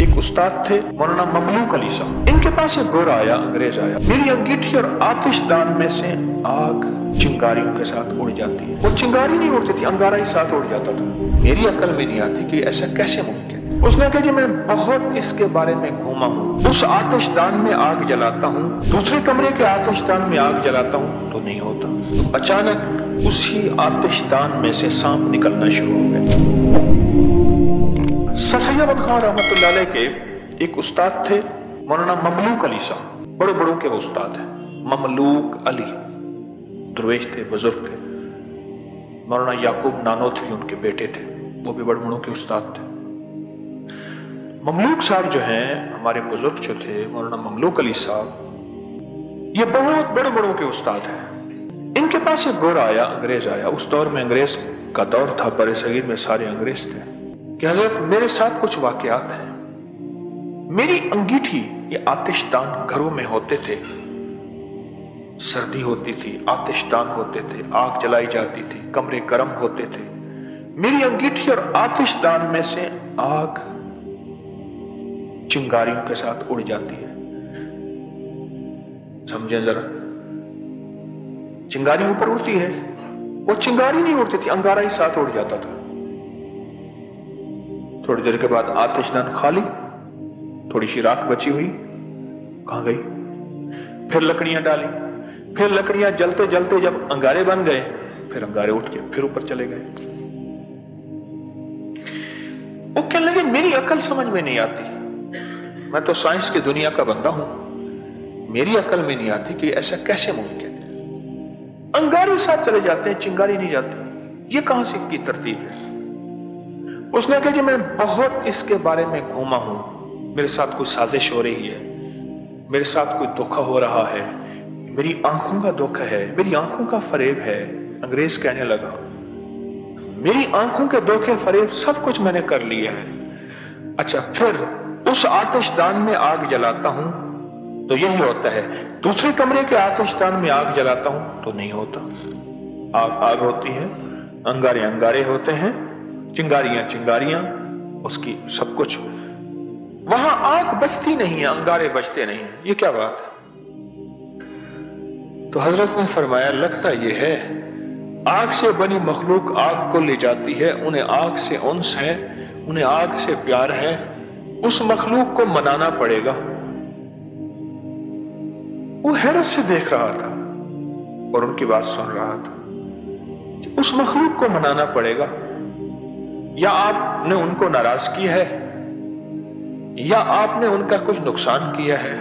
एक उस्ताद थे मौलाना ममलूक अली साहब। इनके पास एक गोरा आया, अंग्रेज आया। मेरी अंगीठी और आतिशदान में से आग चिंगारियों के साथ उड़ जाती है। वो चिंगारी नहीं उड़ती थी, अंगारा ही साथ उड़ जाता था। मेरी अकल में नहीं आती कि ऐसा कैसे मुमकिन। उसने कहा कि मैं बहुत इसके बारे में घूमा हूँ। उस आतिशदान में आग जलाता हूँ, दूसरे कमरे के आतिशदान में आग जलाता हूँ तो नहीं होता। तो अचानक उसी आतिशदान में से सांप निकलना शुरू हो गया। सफिया खान रहमतुल्लाह अलैह के एक उस्ताद थे मौलाना ममलूक अली साहब। बड़े बड़ों के उस्ताद हैं ममलूक अली, दरवेश थे, बुजुर्ग थे। मौलाना याकूब नानोतवी उनके बेटे थे, वो भी बड़े बड़ों के उस्ताद थे। ममलूक साहब जो हैं, हमारे बुजुर्ग जो थे मौलाना ममलूक अली साहब, ये बहुत बड़े बड़ों के उस्ताद हैं। इनके पास एक गोरा आया, अंग्रेज आया। उस दौर में अंग्रेज का दौर था, बरसगीर में सारे अंग्रेज थे। कि हजरत मेरे साथ कुछ वाकयात हैं। मेरी अंगीठी, ये आतिशदान घरों में होते थे, सर्दी होती थी, आतिशदान होते थे, आग जलाई जाती थी, कमरे गर्म होते थे। मेरी अंगीठी और आतिशदान में से आग चिंगारियों के साथ उड़ जाती है। समझे जरा, चिंगारी ऊपर उड़ती है, वो चिंगारी नहीं उड़ती थी, अंगारा ही साथ उड़ जाता था। थोड़ी देर के बाद आतिशदान खाली, थोड़ी सी राख बची हुई कहां गई? फिर लकड़ियां डाली, फिर लकड़ियां जलते जलते जब अंगारे बन गए, फिर अंगारे उठ के फिर ऊपर चले गए। वो कहने लगे मेरी अकल समझ में नहीं आती, मैं तो साइंस की दुनिया का बंदा हूं, मेरी अकल में नहीं आती कि ऐसा कैसे मुमकिन है। अंगारे साथ चले जाते हैं, चिंगारी नहीं जाती, ये कहां से की तरतीब है? उसने कहा कि मैं बहुत इसके बारे में घूमा हूं, मेरे साथ कोई साजिश हो रही है, मेरे साथ कोई धोखा हो रहा है, मेरी आंखों का धोखा है, मेरी आंखों का फरेब है। अंग्रेज कहने लगा मेरी आंखों के धोखे फरेब सब कुछ मैंने कर लिया है। अच्छा, फिर उस आतिशदान में आग जलाता हूं तो यही होता है, दूसरे कमरे के आतिशदान में आग जलाता हूं तो नहीं होता। आग आग होती है, अंगारे अंगारे होते हैं, चिंगारियां चिंगारियां, उसकी सब कुछ। वहां आग बचती नहीं है, अंगारे बचते नहीं है। ये क्या बात है? तो हजरत ने फरमाया लगता यह है आग से बनी मखलूक आग को ले जाती है, उन्हें आग से उन्स है, उन्हें आग से प्यार है, उस मखलूक को मनाना पड़ेगा। वो हैरत से देख रहा था और उनकी बात सुन रहा था कि उस मखलूक को मनाना पड़ेगा। या आपने उनको नाराज किया है, या आपने उनका कुछ नुकसान किया है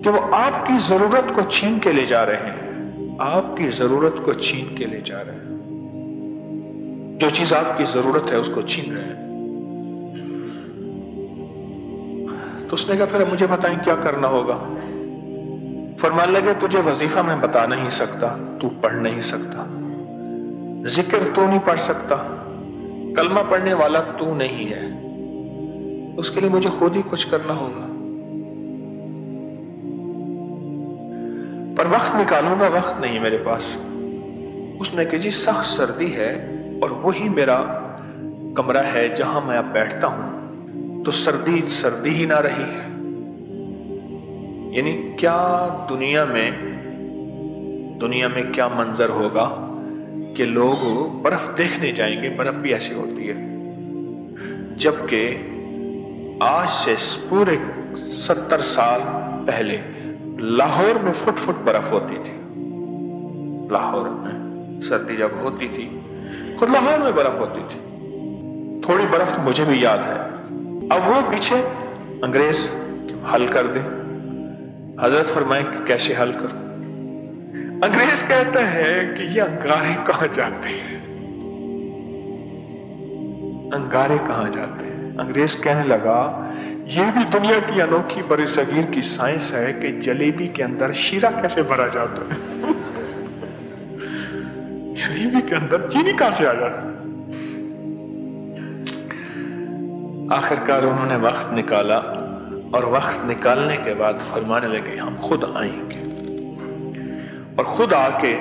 कि वो आपकी जरूरत को छीन के ले जा रहे हैं, आपकी जरूरत को छीन के ले जा रहे हैं। जो चीज आपकी जरूरत है उसको छीन रहे हैं। तो उसने कहा फिर मुझे बताएं क्या करना होगा। फरमान लगे तुझे वजीफा मैं बता नहीं सकता, तू पढ़ नहीं सकता, जिक्र तू नहीं पढ़ सकता, कलमा पढ़ने वाला तू नहीं है, उसके लिए मुझे खुद ही कुछ करना होगा। पर वक्त निकालूंगा, वक्त नहीं मेरे पास। उसने कहा जी सख्त सर्दी है और वही मेरा कमरा है जहां मैं अब बैठता हूं, तो सर्दी सर्दी ही ना रही। यानी क्या दुनिया में क्या मंजर होगा कि लोग बर्फ देखने जाएंगे, बर्फ भी ऐसी होती है। जबकि आज से पूरे 70 साल पहले लाहौर में फुट फुट बर्फ होती थी। लाहौर में सर्दी जब होती थी, खुद लाहौर में बर्फ होती थी। थोड़ी बर्फ तो मुझे भी याद है। अब वो पीछे अंग्रेज हल कर दे। हजरत फरमाए कि कैसे हल करूं? अंग्रेज कहता है कि ये अंगारे कहां जाते हैं, अंगारे कहां जाते हैं। अंग्रेज कहने लगा ये भी दुनिया की अनोखी बरसगीर की साइंस है कि जलेबी के अंदर शीरा कैसे भरा जाता है। जलेबी के अंदर चीनी कहां से आ जाती है। आखिरकार उन्होंने वक्त निकाला और वक्त निकालने के बाद फरमाने लगे हम खुद आएंगे और खुद आके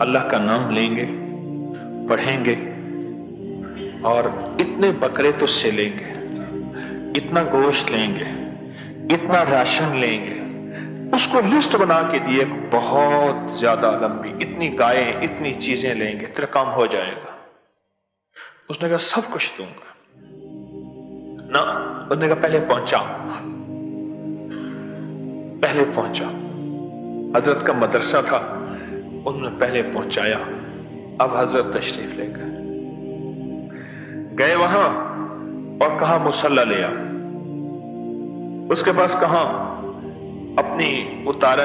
अल्लाह का नाम लेंगे, पढ़ेंगे और इतने बकरे तुझसे लेंगे इतना गोश्त लेंगे, इतना राशन लेंगे, उसको लिस्ट बना के दी एक बहुत ज्यादा लंबी, इतनी गायें, इतनी चीजें लेंगे, तेरा काम हो जाएगा। उसने कहा सब कुछ दूंगा ना। उसने कहा पहले पहुंचा, पहले पहुंचा। हजरत का मदरसा था, उन्होंने पहले पहुंचाया। अब हजरत तशरीफ ले गए वहां और कहा मुसल्ला ले आ। उसके पास कहा अपनी उतारा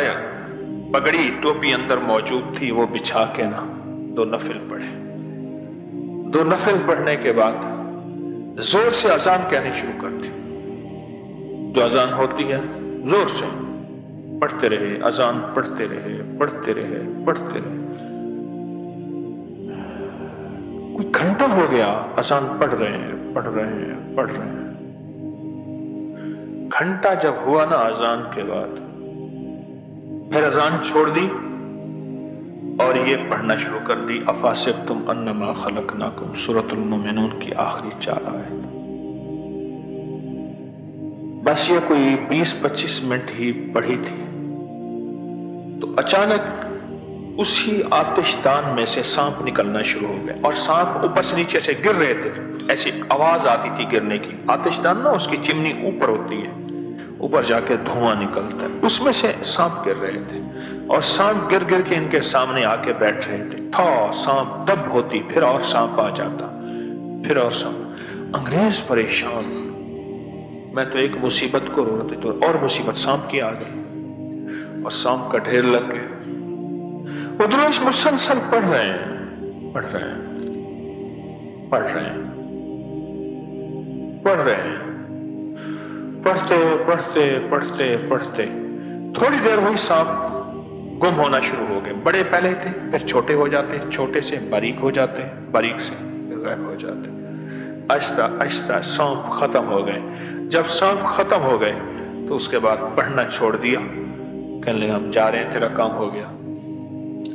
पगड़ी टोपी अंदर मौजूद थी, वो बिछा के ना 2 नफिल पढ़े। 2 नफिल पढ़ने के बाद जोर से अजान कहनी शुरू कर दी। जो अजान होती है जोर से पढ़ते रहे, अजान पढ़ते रहे, पढ़ते रहे, पढ़ते रहे। कोई घंटा हो गया अजान पढ़ रहे हैं, पढ़ रहे हैं, पढ़ रहे हैं। घंटा जब हुआ ना अजान के बाद, फिर अजान छोड़ दी और ये पढ़ना शुरू कर दी, अफासिब्तुम अन्नमा खलकनाकुम, सूरतुल मोमिनून की आखिरी 4 आयत। बस ये कोई 20-25 मिनट ही पढ़ी थी तो अचानक उसी आतिशदान में से सांप निकलना शुरू हो गए और सांप ऊपर से नीचे से गिर रहे थे। ऐसी आवाज आती थी गिरने की। आतिशदान ना, उसकी चिमनी ऊपर होती है, ऊपर जाके धुआं निकलता है, उसमें से सांप गिर रहे थे और सांप गिर गिर के इनके सामने आके बैठ रहे थे। था सांप दब होती, फिर और सांप आ जाता, फिर और सांप। अंग्रेज परेशान। मैं तो एक मुसीबत को रो रहा था तो और मुसीबत सांप की आ गई और सांप का ढेर लग गया। वो दुरुस्त मुसलसल पढ़ रहे हैं, पढ़ रहे हैं, पढ़ रहे हैं, पढ़ रहे हैं, पढ़ते पढ़ते पढ़ते पढ़ते थोड़ी देर हुई, सांप गुम होना शुरू हो गए। बड़े पहले थे, फिर छोटे हो जाते, छोटे से बारीक हो जाते, बारीक से गायब हो जाते। आहिस्ता आहिस्ता सांप खत्म हो गए। जब सांप खत्म हो गए तो उसके बाद पढ़ना छोड़ दिया। कहने लगे हम जा रहे हैं, तेरा काम हो गया,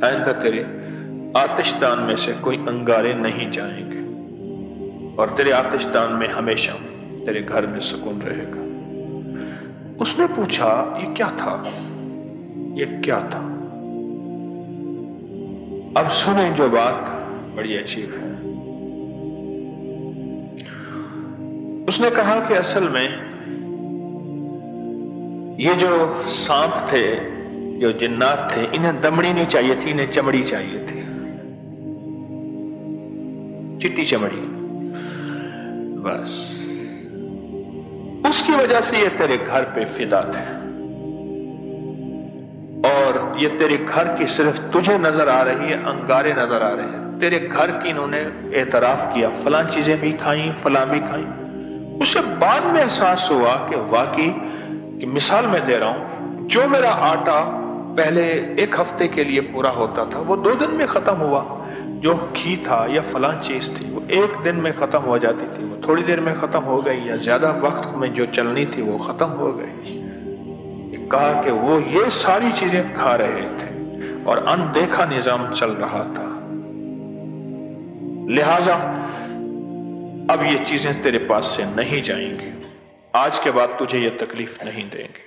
आइंदा तेरे आतिशदान में से कोई अंगारे नहीं जाएंगे और तेरे आतिशदान में हमेशा तेरे घर में सुकून रहेगा। उसने पूछा ये क्या था, ये क्या था? अब सुने जो बात बड़ी अजीब है। उसने कहा कि असल में ये जो सांप थे, जो जिन्नात थे, इन्हें दमड़ी नहीं चाहिए थी, इन्हें चमड़ी चाहिए थी, चिट्टी चमड़ी। बस उसकी वजह से ये तेरे घर पे फिदा थे और ये तेरे घर की सिर्फ तुझे नजर आ रही है, अंगारे नजर आ रहे हैं। तेरे घर की इन्होंने एतराफ किया, फलां चीजें भी खाई, फलां भी खाई। उसे बाद में एहसास हुआ कि वाकई, कि मिसाल मैं दे रहा हूं, जो मेरा आटा पहले 1 हफ्ते के लिए पूरा होता था वो 2 दिन में खत्म हुआ। जो घी था या फलां चीज थी वो 1 दिन में खत्म हो जाती थी, वो थोड़ी देर में खत्म हो गई, या ज्यादा वक्त में जो चलनी थी वो खत्म हो गई। कहा कि वो ये सारी चीजें खा रहे थे और अनदेखा निजाम चल रहा था, लिहाजा अब ये चीजें तेरे पास से नहीं जाएंगी, आज के बाद तुझे ये तकलीफ नहीं देंगे।